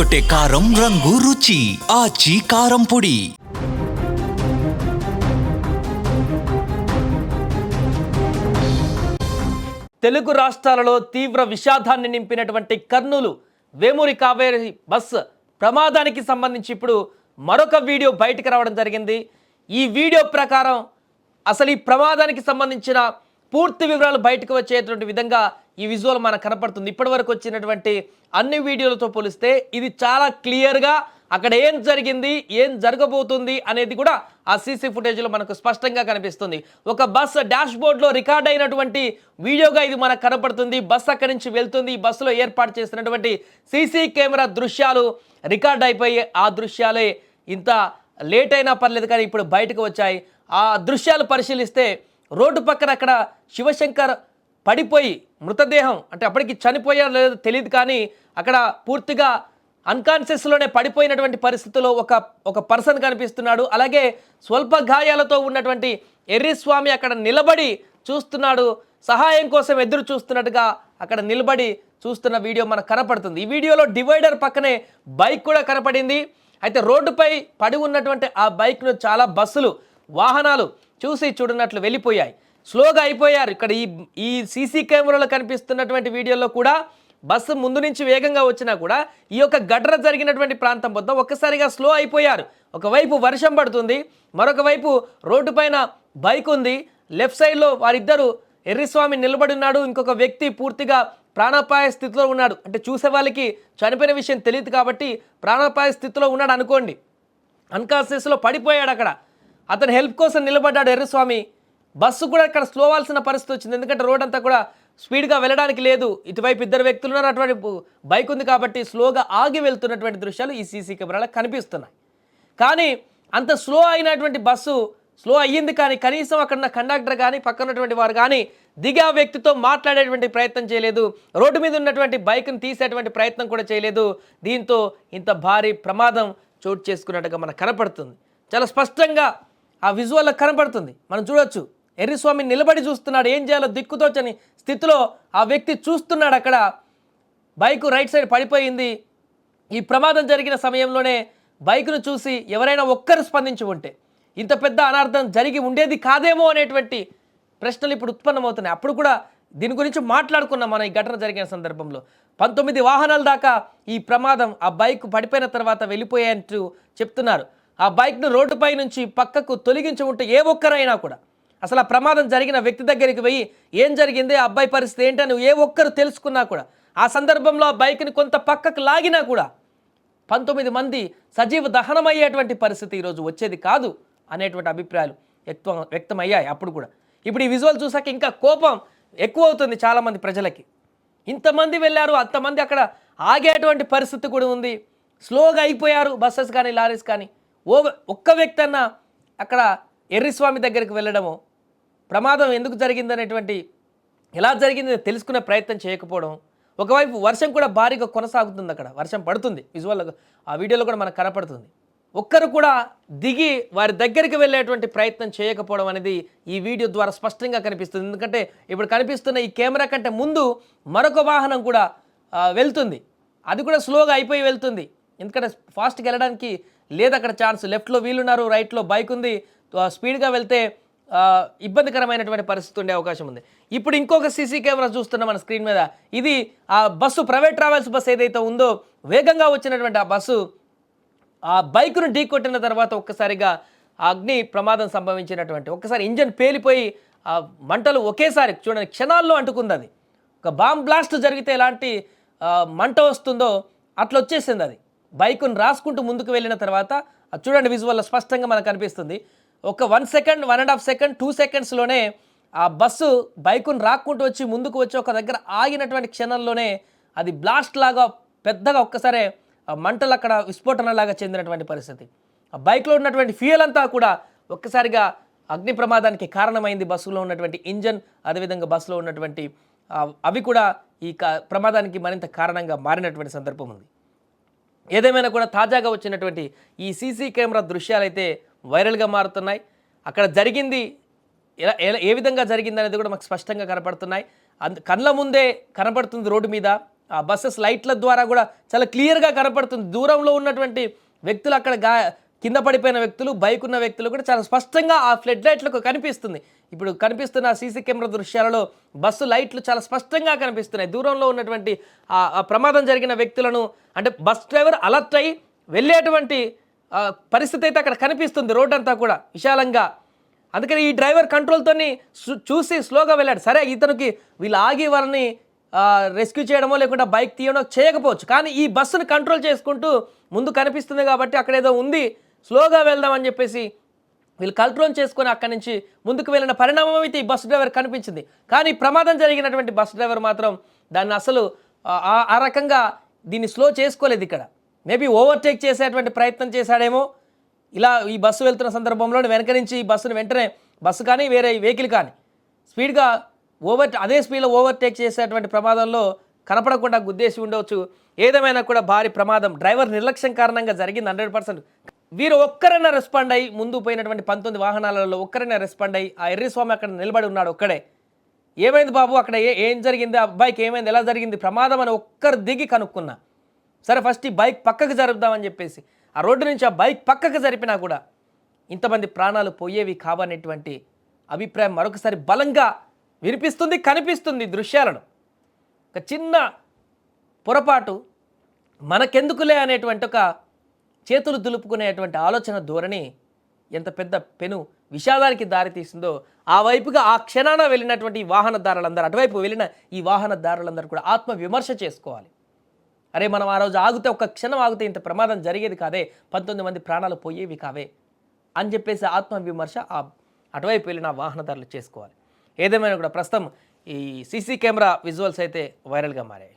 అదరగొట్టే కారం రంగు రుచి ఆచి కారం పొడి. తెలుగు రాష్ట్రాలలో తీవ్ర విషాదాన్ని నింపినటువంటి కర్నూలు వేమూరి కావేరి బస్ ప్రమాదానికి సంబంధించి ఇప్పుడు మరొక వీడియో బయటకు రావడం జరిగింది. ఈ వీడియో ప్రకారం అసలు ఈ ప్రమాదానికి సంబంధించిన పూర్తి వివరాలు బయటకు వచ్చేటువంటి విధంగా ఈ విజువల్ మనకు కనపడుతుంది. ఇప్పటివరకు వచ్చినటువంటి అన్ని వీడియోలతో పోలిస్తే ఇది చాలా క్లియర్గా అక్కడ ఏం జరిగింది, ఏం జరగబోతుంది అనేది కూడా ఆ సీసీ ఫుటేజ్లో మనకు స్పష్టంగా కనిపిస్తుంది. ఒక బస్ డాష్ బోర్డ్లో రికార్డ్ అయినటువంటి వీడియోగా ఇది మనకు కనపడుతుంది. బస్ అక్కడి నుంచి వెళ్తుంది. ఈ బస్సులో ఏర్పాటు చేసినటువంటి సీసీ కెమెరా దృశ్యాలు రికార్డ్ అయిపోయి ఆ దృశ్యాలే ఇంత లేట్ అయినా పర్లేదు కానీ ఇప్పుడు బయటకు వచ్చాయి. ఆ దృశ్యాలు పరిశీలిస్తే రోడ్డు పక్కన అక్కడ శివశంకర్ పడిపోయి మృతదేహం అంటే అప్పటికి చనిపోయారో లేదో తెలియదు కానీ అక్కడ పూర్తిగా అన్కాన్షియస్లోనే పడిపోయినటువంటి పరిస్థితిలో ఒక పర్సన్ కనిపిస్తున్నాడు. అలాగే స్వల్ప గాయాలతో ఉన్నటువంటి ఎర్రిస్వామి అక్కడ నిలబడి చూస్తున్నాడు. సహాయం కోసం ఎదురు చూస్తున్నట్టుగా అక్కడ నిలబడి చూస్తున్న వీడియో మనకు కనపడుతుంది. ఈ వీడియోలో డివైడర్ పక్కనే బైక్ కూడా కనపడింది. అయితే రోడ్డుపై పడి ఉన్నటువంటి ఆ బైక్ను చాలా బస్సులు వాహనాలు చూసి చూడనట్లు వెళ్ళిపోయాయి, స్లోగా అయిపోయారు. ఇక్కడ ఈ సీసీ కెమెరాలో కనిపిస్తున్నటువంటి వీడియోలో కూడా బస్సు ముందు నుంచి వేగంగా వచ్చినా కూడా ఈ యొక్క ఘటన జరిగినటువంటి ప్రాంతం వద్ద ఒక్కసారిగా స్లో అయిపోయారు. ఒకవైపు వర్షం పడుతుంది, మరొక వైపు రోడ్డు పైన బైక్ ఉంది. లెఫ్ట్ సైడ్లో వారిద్దరు ఎర్రిస్వామి నిలబడి ఉన్నాడు, ఇంకొక వ్యక్తి పూర్తిగా ప్రాణాపాయ స్థితిలో ఉన్నాడు. అంటే చూసే వాళ్ళకి చనిపోయిన విషయం తెలియదు కాబట్టి ప్రాణాపాయ స్థితిలో ఉన్నాడు అనుకోండి. అన్కాన్షియస్లో పడిపోయాడు. అక్కడ అతను హెల్ప్ కోసం నిలబడ్డాడు ఎర్రిస్వామి. బస్సు కూడా ఇక్కడ స్లో అవ్వాల్సిన పరిస్థితి వచ్చింది, ఎందుకంటే రోడ్ అంతా కూడా స్పీడ్గా వెళ్ళడానికి లేదు. ఇటువైపు ఇద్దరు వ్యక్తులు ఉన్నారు, అటువంటి బైక్ ఉంది కాబట్టి స్లోగా ఆగి వెళ్తున్నటువంటి దృశ్యాలు ఈ సీసీ కెమెరాలో కనిపిస్తున్నాయి. కానీ అంత స్లో అయినటువంటి బస్సు స్లో అయ్యింది కానీ కనీసం అక్కడ ఉన్న కండక్టర్ కానీ పక్కన ఉన్నటువంటి వారు కానీ దిగి ఆ వ్యక్తితో మాట్లాడేటువంటి ప్రయత్నం చేయలేదు. రోడ్డు మీద ఉన్నటువంటి బైక్ను తీసేటువంటి ప్రయత్నం కూడా చేయలేదు. దీంతో ఇంత భారీ ప్రమాదం చోటు చేసుకున్నట్టుగా మనకు కనపడుతుంది. చాలా స్పష్టంగా ఆ విజువల్లో కనపడుతుంది. మనం చూడొచ్చు, ఎర్రిస్వామి నిలబడి చూస్తున్నాడు, ఏం చేయాలో దిక్కుతోచని స్థితిలో ఆ వ్యక్తి చూస్తున్నాడు. అక్కడ బైకు రైట్ సైడ్ పడిపోయింది. ఈ ప్రమాదం జరిగిన సమయంలోనే బైకును చూసి ఎవరైనా ఒక్కరు స్పందించి ఉంటే ఇంత పెద్ద అనార్థం జరిగి ఉండేది కాదేమో అనేటువంటి ప్రశ్నలు ఇప్పుడు ఉత్పన్నమవుతున్నాయి. అప్పుడు కూడా దీని గురించి మాట్లాడుకున్నాం మనం ఈ ఘటన జరిగిన సందర్భంలో. 19 వాహనాల దాకా ఈ ప్రమాదం ఆ బైక్ పడిపోయిన తర్వాత వెళ్ళిపోయాయంటూ చెప్తున్నారు. ఆ బైక్ను రోడ్డుపై నుంచి పక్కకు తొలగించి ఉంటే ఏ ఒక్కరైనా కూడా అసలు ఆ ప్రమాదం జరిగిన వ్యక్తి దగ్గరికి పోయి ఏం జరిగింది, ఆ అబ్బాయి పరిస్థితి ఏంటని ఏ ఒక్కరు తెలుసుకున్నా కూడా ఆ సందర్భంలో ఆ బైక్ని కొంత పక్కకు లాగినా కూడా 19 మంది సజీవ దహనమయ్యేటువంటి పరిస్థితి ఈరోజు వచ్చేది కాదు అనేటువంటి అభిప్రాయాలు వ్యక్తమయ్యాయి అప్పుడు కూడా. ఇప్పుడు ఈ విజువల్ చూసాక ఇంకా కోపం ఎక్కువ అవుతుంది చాలామంది ప్రజలకి. ఇంతమంది వెళ్ళారు, అంతమంది అక్కడ ఆగేటువంటి పరిస్థితి కూడా ఉంది. స్లోగా అయిపోయారు బస్సెస్ కానీ లారీస్ కానీ. ఒక్క వ్యక్తి అన్న అక్కడ ఎర్రిస్వామి దగ్గరికి వెళ్ళడము, ప్రమాదం ఎందుకు జరిగిందనేటువంటి ఎలా జరిగింది తెలుసుకునే ప్రయత్నం చేయకపోవడం. ఒకవైపు వర్షం కూడా భారీగా కొనసాగుతుంది, అక్కడ వర్షం పడుతుంది. విజువల్ ఆ వీడియోలో కూడా మనకు కనపడుతుంది. ఒక్కరు కూడా దిగి వారి దగ్గరికి వెళ్ళేటువంటి ప్రయత్నం చేయకపోవడం అనేది ఈ వీడియో ద్వారా స్పష్టంగా కనిపిస్తుంది. ఎందుకంటే ఇప్పుడు కనిపిస్తున్న ఈ కెమెరా కంటే ముందు మరొక వాహనం కూడా వెళ్తుంది, అది కూడా స్లోగా అయిపోయి వెళ్తుంది. ఎందుకంటే ఫాస్ట్గా వెళ్ళడానికి లేదు అక్కడ ఛాన్స్. లెఫ్ట్లో వీలున్నారు, రైట్లో బైక్ ఉంది. స్పీడ్గా వెళ్తే ఇబ్బందికరమైనటువంటి పరిస్థితి ఉండే అవకాశం ఉంది. ఇప్పుడు ఇంకొక సీసీ కెమెరా చూస్తున్నాం మన స్క్రీన్ మీద. ఇది ఆ బస్సు, ప్రైవేట్ ట్రావెల్స్ బస్సు ఏదైతే ఉందో వేగంగా వచ్చినటువంటి ఆ బస్సు ఆ బైకును ఢీకొట్టిన తర్వాత ఒక్కసారిగా అగ్ని ప్రమాదం సంభవించినటువంటి, ఒక్కసారి ఇంజన్ పేలిపోయి ఆ మంటలు ఒకేసారి చూడండి క్షణాల్లో అంటుకుంది. అది ఒక బాంబ్ బ్లాస్ట్ జరిగితే ఎలాంటి మంట వస్తుందో అట్లా వచ్చేసింది. అది బైకును రాసుకుంటూ ముందుకు వెళ్ళిన తర్వాత చూడండి విజువల్లో స్పష్టంగా మనకు కనిపిస్తుంది. ఒక 1 సెకండ్, 1.5 సెకండ్, 2 సెకండ్స్లోనే ఆ బస్సు బైకును రాక్కుంటూ వచ్చి ముందుకు వచ్చి ఒక దగ్గర ఆగినటువంటి క్షణంలోనే అది బ్లాస్ట్ లాగా పెద్దగా ఒక్కసారే మంటలు అక్కడ విస్ఫోటనలాగా చెందినటువంటి పరిస్థితి. ఆ బైక్లో ఉన్నటువంటి ఫ్యూయల్ అంతా కూడా ఒక్కసారిగా అగ్ని ప్రమాదానికి కారణమైంది. బస్సులో ఉన్నటువంటి ఇంజన్, అదేవిధంగా బస్సులో ఉన్నటువంటి అవి కూడా ఈ ప్రమాదానికి మరింత కారణంగా మారినటువంటి సందర్భం ఉంది. ఏదేమైనా కూడా తాజాగా వచ్చినటువంటి ఈ సీసీ కెమెరా దృశ్యాలు అయితే వైరల్గా మారుతున్నాయి. అక్కడ జరిగింది ఏ విధంగా జరిగింది అనేది కూడా మాకు స్పష్టంగా కనపడుతున్నాయి. కళ్ళ ముందే కనపడుతుంది రోడ్డు మీద. ఆ బస్సెస్ లైట్ల ద్వారా కూడా చాలా క్లియర్గా కనపడుతుంది. దూరంలో ఉన్నటువంటి వ్యక్తులు అక్కడ కింద పడిపోయిన వ్యక్తులు, బైక్ ఉన్న వ్యక్తులు కూడా చాలా స్పష్టంగా ఆ ఫ్లడ్ లైట్లకు కనిపిస్తుంది. ఇప్పుడు కనిపిస్తున్న సీసీ కెమెరా దృశ్యాలలో బస్సు లైట్లు చాలా స్పష్టంగా కనిపిస్తున్నాయి. దూరంలో ఉన్నటువంటి ఆ ప్రమాదం జరిగిన వ్యక్తులను అంటే బస్ డ్రైవర్ అలర్ట్ అయ్యి వెళ్ళేటువంటి పరిస్థితి అయితే అక్కడ కనిపిస్తుంది. రోడ్ అంతా కూడా విశాలంగా. అందుకని ఈ డ్రైవర్ కంట్రోల్తోని చూసి స్లోగా వెళ్ళాడు. సరే ఇతనికి వీళ్ళు ఆగి వాళ్ళని రెస్క్యూ చేయడమో లేకుండా బైక్ తీయడమో చేయకపోవచ్చు, కానీ ఈ బస్సును కంట్రోల్ చేసుకుంటూ ముందు కనిపిస్తుంది కాబట్టి అక్కడ ఏదో ఉంది, స్లోగా వెళ్దామని చెప్పేసి వీళ్ళు కంట్రోల్ చేసుకొని అక్కడి నుంచి ముందుకు వెళ్ళిన పరిణామం అయితే ఈ బస్సు డ్రైవర్ కనిపించింది. కానీ ప్రమాదం జరిగినటువంటి బస్సు డ్రైవర్ మాత్రం దాన్ని అసలు ఆ రకంగా దీన్ని స్లో చేసుకోలేదు. ఇక్కడ మేబీ ఓవర్టేక్ చేసేటువంటి ప్రయత్నం చేశాడేమో. ఇలా ఈ బస్సు వెళ్తున్న సందర్భంలో వెనక నుంచి ఈ బస్సును వెంటనే బస్సు కానీ వేరే వెహికల్ కానీ స్పీడ్గా అదే స్పీడ్లో ఓవర్టేక్ చేసేటువంటి ప్రమాదంలో కనపడకుండా గుద్దేసి ఉండవచ్చు. ఏదేమైనా కూడా భారీ ప్రమాదం డ్రైవర్ నిర్లక్ష్యం కారణంగా జరిగింది 100%. వీరు ఒక్కరైనా రెస్పాండ్ అయ్యి ముందు పోయినటువంటి 19 వాహనాలలో ఒక్కరైనా రెస్పాండ్ అయ్యి ఆ ఎర్రిస్వామి అక్కడ నిలబడి ఉన్నాడు ఒక్కడే. ఏమైంది బాబు అక్కడ ఏం జరిగింది, ఆ అబ్బాయికి ఏమైంది, ఎలా జరిగింది ప్రమాదం అని ఒక్కరు దిగి కనుక్కున్నా. సరే ఫస్ట్ ఈ బైక్ పక్కకు జరుపుదామని చెప్పేసి ఆ రోడ్డు నుంచి ఆ బైక్ పక్కకు జరిపినా కూడా ఇంతమంది ప్రాణాలు పోయేవి కావనేటువంటి అభిప్రాయం మరొకసారి బలంగా వినిపిస్తుంది, కనిపిస్తుంది దృశ్యాలను. ఒక చిన్న పొరపాటు మనకెందుకులే అనేటువంటి ఒక చేతులు దులుపుకునేటువంటి ఆలోచన ధోరణి ఎంత పెద్ద పెను విషాదానికి దారితీస్తుందో ఆ వైపుగా ఆ క్షణాన వెళ్ళినటువంటి ఈ వాహనదారులందరూ, అటువైపు వెళ్ళిన ఈ వాహనదారులందరూ కూడా ఆత్మ విమర్శ చేసుకోవాలి. అరే మనం ఆ రోజు ఆగితే, ఒక్క క్షణం ఆగితే ఇంత ప్రమాదం జరిగేది కాదే, 19 మంది ప్రాణాలు పోయేవి కావే అని చెప్పేసి ఆత్మ విమర్శ అటువైపు వెళ్ళిన వాహనదారులు చేసుకోవాలి. ఏదేమైనా కూడా ప్రస్తుతం ఈ సీసీ కెమెరా విజువల్స్ అయితే వైరల్గా మారాయి.